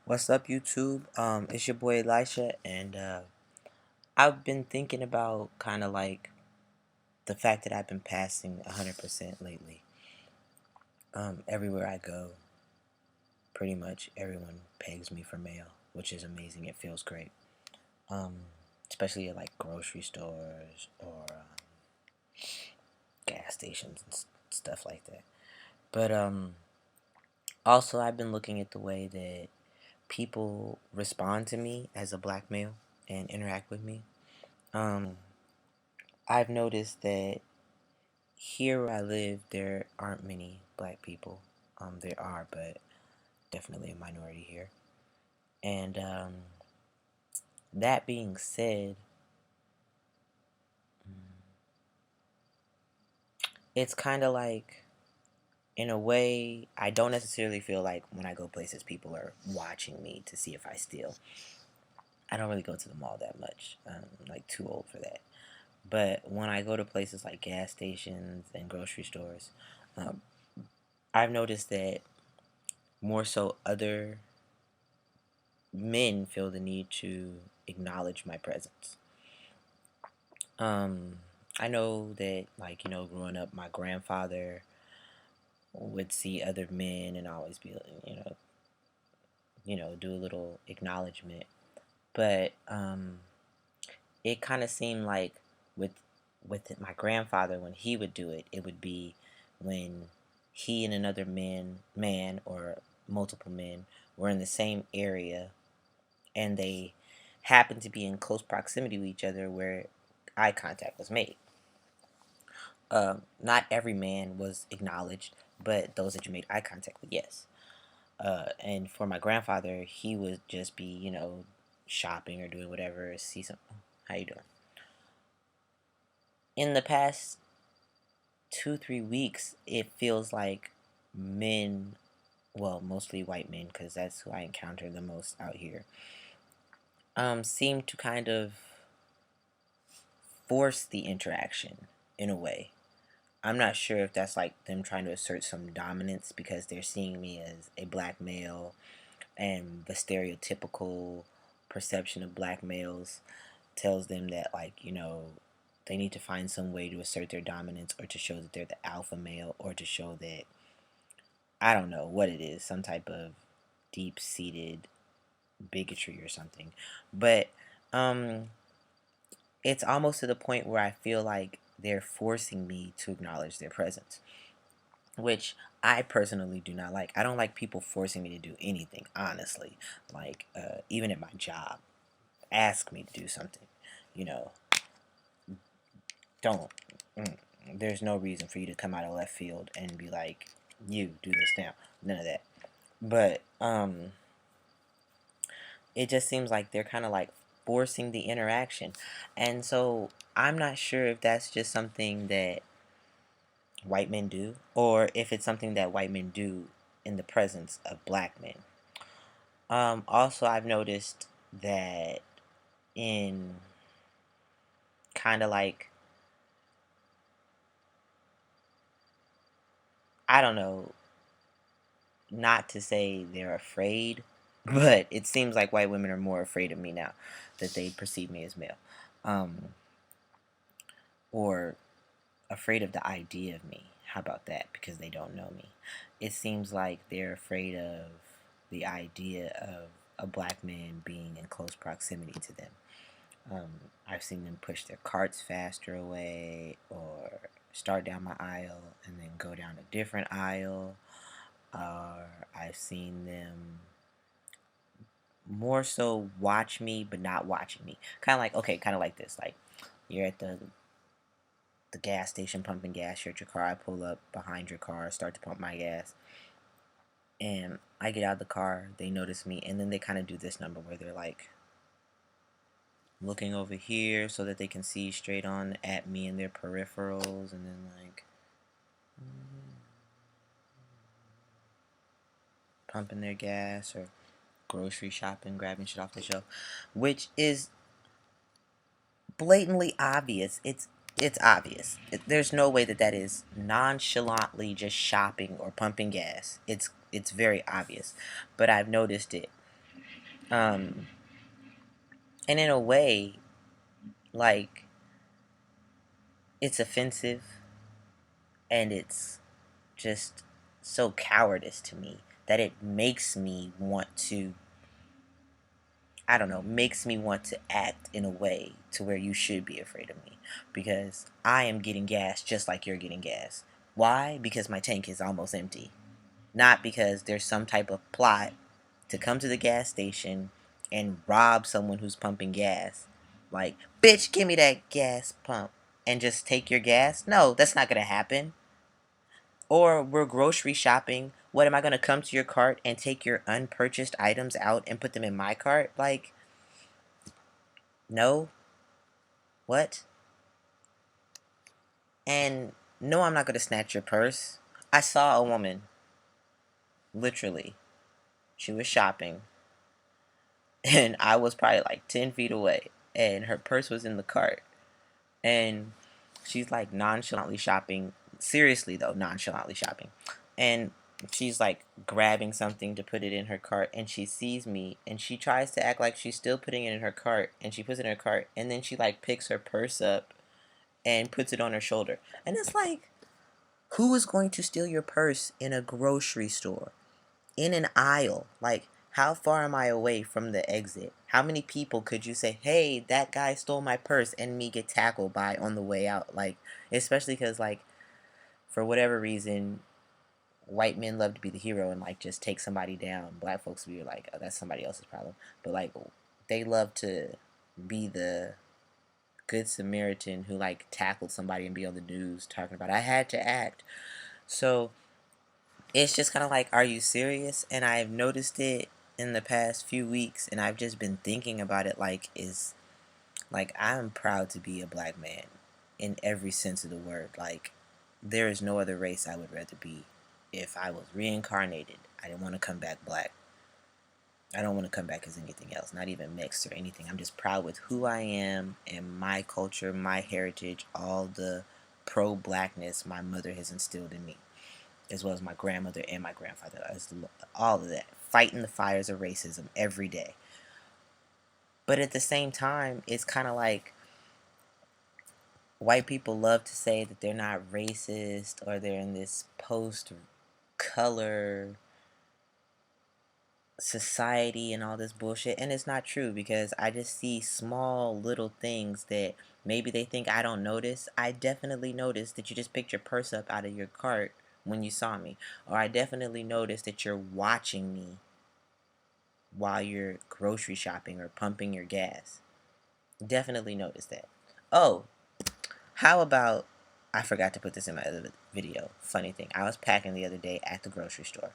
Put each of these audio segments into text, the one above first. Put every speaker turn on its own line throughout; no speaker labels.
What's up, YouTube? It's your boy Elisha, and I've been thinking about kind of like the fact that I've been passing 100% lately. Everywhere I go, pretty much everyone pegs me for mail, which is amazing. It feels great, um, especially at like grocery stores or gas stations and stuff like that. But also, I've been looking at the way that people respond to me as a black male and interact with me. I've noticed that here where I live, there aren't many black people. There are, but definitely a minority here. And that being said, it's kind of like, in a way, I don't necessarily feel like when I go places, people are watching me to see if I steal. I don't really go to the mall that much. I'm like too old for that. But when I go to places like gas stations and grocery stores, um, I've noticed that more so other men feel the need to acknowledge my presence. Um, I know that, like, growing up, my grandfather would see other men and always be, do a little acknowledgement. But it kind of seemed like with my grandfather, when he would do it, it would be when he and another man or multiple men were in the same area and they happened to be in close proximity with each other where eye contact was made. Not every man was acknowledged, but those that you made eye contact with, yes. And for my grandfather, he would just be, shopping or doing whatever, see some. How you doing? In the past 2-3 weeks, it feels like men, well, mostly white men, because that's who I encounter the most out here, seem to kind of force the interaction in a way. I'm not sure if that's like them trying to assert some dominance because they're seeing me as a black male and the stereotypical perception of black males tells them that, like, they need to find some way to assert their dominance or to show that they're the alpha male or to show that, I don't know what it is, some type of deep-seated bigotry or something. But it's almost to the point where I feel like they're forcing me to acknowledge their presence, which I personally do not like. I don't like people forcing me to do anything, honestly. Like, even at my job, ask me to do something. You know, don't. There's no reason for you to come out of left field and be like, you do this now. None of that. But, it just seems like they're kind of like forcing the interaction. And so I'm not sure if that's just something that white men do, or if it's something that white men do in the presence of black men. Also, I've noticed that in kind of like, I don't know, not to say they're afraid, but it seems like white women are more afraid of me now that they perceive me as male. Or afraid of the idea of me. How about that? Because they don't know me. It seems like they're afraid of the idea of a black man being in close proximity to them. I've seen them push their carts faster away or start down my aisle and then go down a different aisle. Or I've seen them more so watch me but not watching me. Kind of like, okay, kind of like this. Like, you're at the gas station pumping gas. You're at your car. I pull up behind your car, start to pump my gas, and I get out of the car. They notice me, and then they kind of do this number where they're like looking over here so that they can see straight on at me and their peripherals, and then like pumping their gas or grocery shopping, grabbing shit off the shelf, which is blatantly obvious. It's obvious. There's no way that that is nonchalantly just shopping or pumping gas. It's very obvious. But I've noticed it Um, and in a way, like, it's offensive and it's just so cowardice to me that it makes me want to, I don't know, makes me want to act in a way to where you should be afraid of me because I am getting gas just like you're getting gas. Why? Because my tank is almost empty. Not because there's some type of plot to come to the gas station and rob someone who's pumping gas. Like, bitch, give me that gas pump and just take your gas. No, that's not going to happen. Or we're grocery shopping. What, am I going to come to your cart and take your unpurchased items out and put them in my cart? Like, no. What? And no, I'm not going to snatch your purse. I saw a woman, literally. She was shopping, and I was probably like 10 feet away, and her purse was in the cart. And she's like nonchalantly shopping. Seriously, though, nonchalantly shopping. And she's like grabbing something to put it in her cart, and she sees me, and she tries to act like she's still putting it in her cart, and she puts it in her cart, and then she like picks her purse up and puts it on her shoulder. And it's like, who is going to steal your purse in a grocery store? In an aisle? Like, how far am I away from the exit? How many people could you say, hey, that guy stole my purse, and me get tackled by on the way out? Like, especially because, like, for whatever reason, white men love to be the hero and, like, just take somebody down. Black folks, we are like, oh, that's somebody else's problem. But, like, they love to be the good Samaritan who, like, tackled somebody and be on the news talking about, I had to act. So it's just kind of like, are you serious? And I've noticed it in the past few weeks, and I've just been thinking about it. Like, is like, I'm proud to be a black man in every sense of the word. Like, there is no other race I would rather be. If I was reincarnated, I didn't want to come back black. I don't want to come back as anything else, not even mixed or anything. I'm just proud with who I am and my culture, my heritage, all the pro blackness my mother has instilled in me, as well as my grandmother and my grandfather. All of that. Fighting the fires of racism every day. But at the same time, it's kind of like white people love to say that they're not racist or they're in this post color society and all this bullshit. And it's not true because I just see small little things that maybe they think I don't notice. I definitely noticed that you just picked your purse up out of your cart when you saw me. Or I definitely noticed that you're watching me while you're grocery shopping or pumping your gas. Definitely noticed that. Oh, how about, I forgot to put this in my other video. Funny thing, I was packing the other day at the grocery store.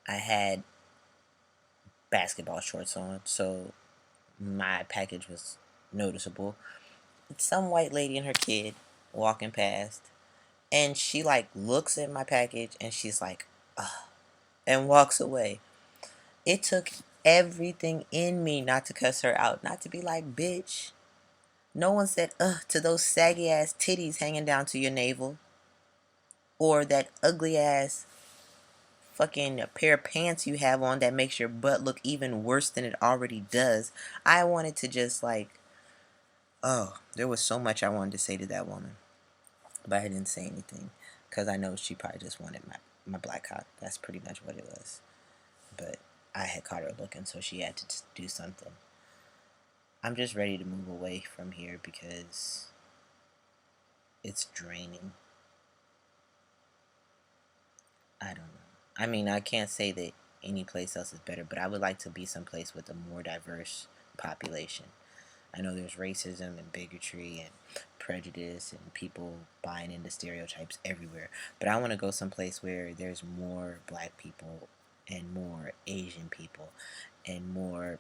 I had basketball shorts on, so my package was noticeable. It's some white lady and her kid walking past, and she like looks at my package and she's like, ugh, and walks away. It took everything in me not to cuss her out, not to be like, bitch. No one said, ugh, to those saggy ass titties hanging down to your navel, or that ugly ass fucking pair of pants you have on that makes your butt look even worse than it already does. I wanted to just like, oh, there was so much I wanted to say to that woman, but I didn't say anything because I know she probably just wanted my black cock. That's pretty much what it was. But I had caught her looking, so she had to do something. I'm just ready to move away from here because it's draining. I don't know. I mean, I can't say that any place else is better, but I would like to be someplace with a more diverse population. I know there's racism and bigotry and prejudice and people buying into stereotypes everywhere, but I want to go someplace where there's more black people and more Asian people and more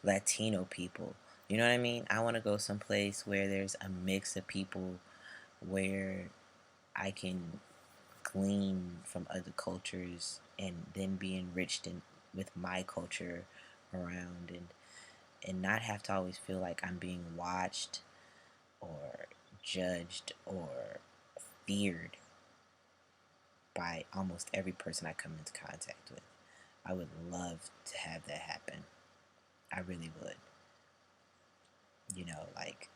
Latino people. You know what I mean? I want to go someplace where there's a mix of people where I can glean from other cultures and then be enriched with my culture around, and not have to always feel like I'm being watched or judged or feared by almost every person I come into contact with. I would love to have that happen. I really would. You know, like,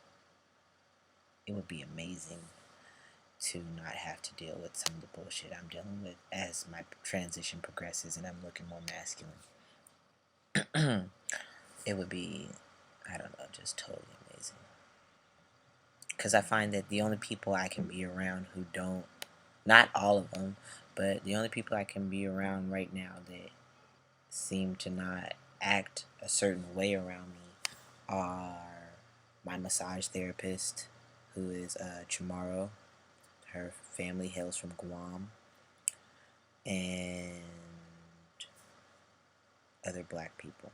it would be amazing to not have to deal with some of the bullshit I'm dealing with as my transition progresses and I'm looking more masculine. It would be, I don't know, just totally amazing. Because I find that the only people I can be around who don't, not all of them, but the only people I can be around right now that seem to not act a certain way around me are my massage therapist, who is Chamorro. Her family hails from Guam, and other black people.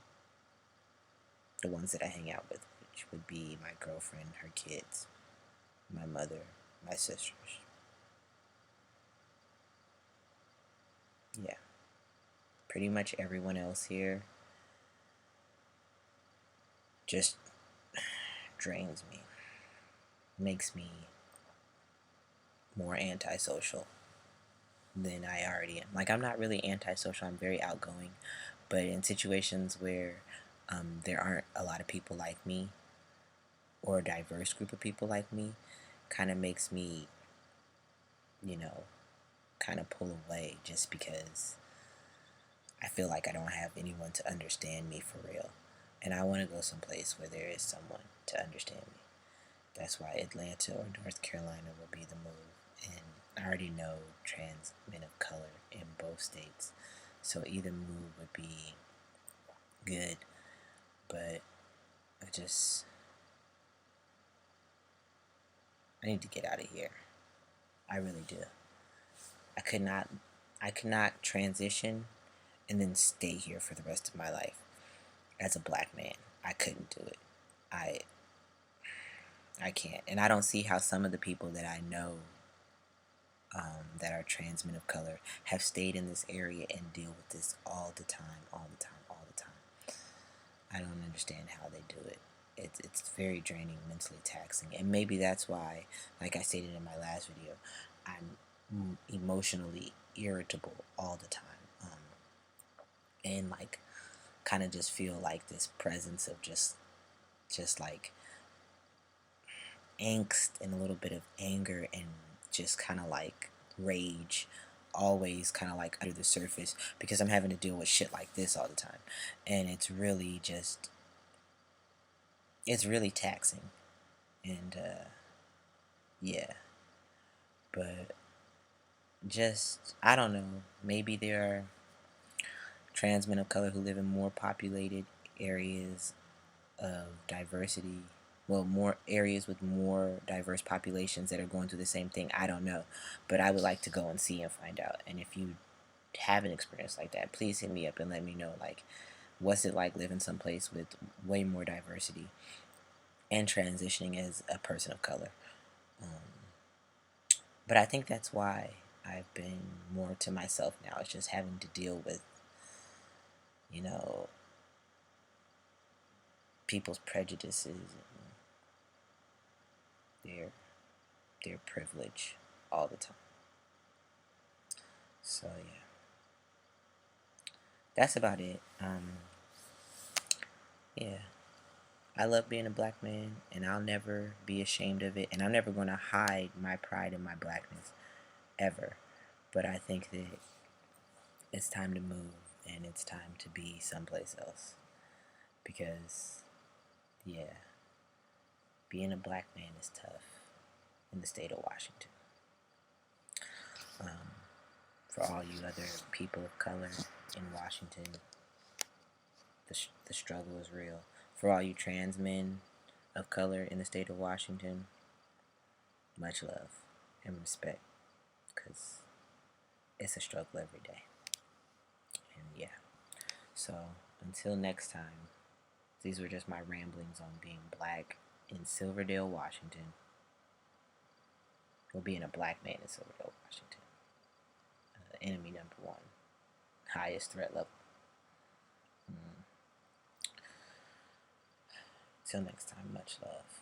The ones that I hang out with, which would be my girlfriend, her kids, my mother, my sisters. Yeah. Pretty much everyone else here just drains me, makes me more antisocial than I already am. Like, I'm not really antisocial, I'm very outgoing, but in situations where there aren't a lot of people like me, or a diverse group of people like me, kind of makes me, you know, kind of pull away just because I feel like I don't have anyone to understand me for real. And I want to go someplace where there is someone to understand me. That's why Atlanta or North Carolina will be the move. And I already know trans men of color in both states. So either move would be good. But I need to get out of here. I really do. I could not transition and then stay here for the rest of my life as a black man. I couldn't do it. I can't. And I don't see how some of the people that I know that are trans men of color have stayed in this area and deal with this all the time. I don't understand how they do it. It's very draining, mentally taxing. And maybe that's why, like I stated in my last video, I'm emotionally irritable all the time. And like kind of just feel like this presence of just like angst and a little bit of anger and just kind of like rage always kind of like under the surface because I'm having to deal with shit like this all the time. And it's really taxing. And yeah, but just, I don't know, maybe there are trans men of color who live in more populated areas of diversity, well, more areas with more diverse populations that are going through the same thing. I don't know, but I would like to go and see and find out. And if you have an experience like that, please hit me up and let me know, like, what's it like living someplace with way more diversity and transitioning as a person of color. But I think that's why I've been more to myself now. It's just having to deal with, you know, people's prejudices and their privilege all the time. So yeah, that's about it. Yeah, I love being a black man, and I'll never be ashamed of it, and I'm never going to hide my pride in my blackness ever. But I think that it's time to move, and it's time to be someplace else, because yeah, being a black man is tough in the state of Washington. For all you other people of color in Washington, the struggle is real. For all you trans men of color in the state of Washington, much love and respect, because it's a struggle every day. And yeah, so until next time, these were just my ramblings on being black in Silverdale, Washington. Or being a black man in Silverdale, Washington. Enemy number one. Highest threat level. Till next time, much love.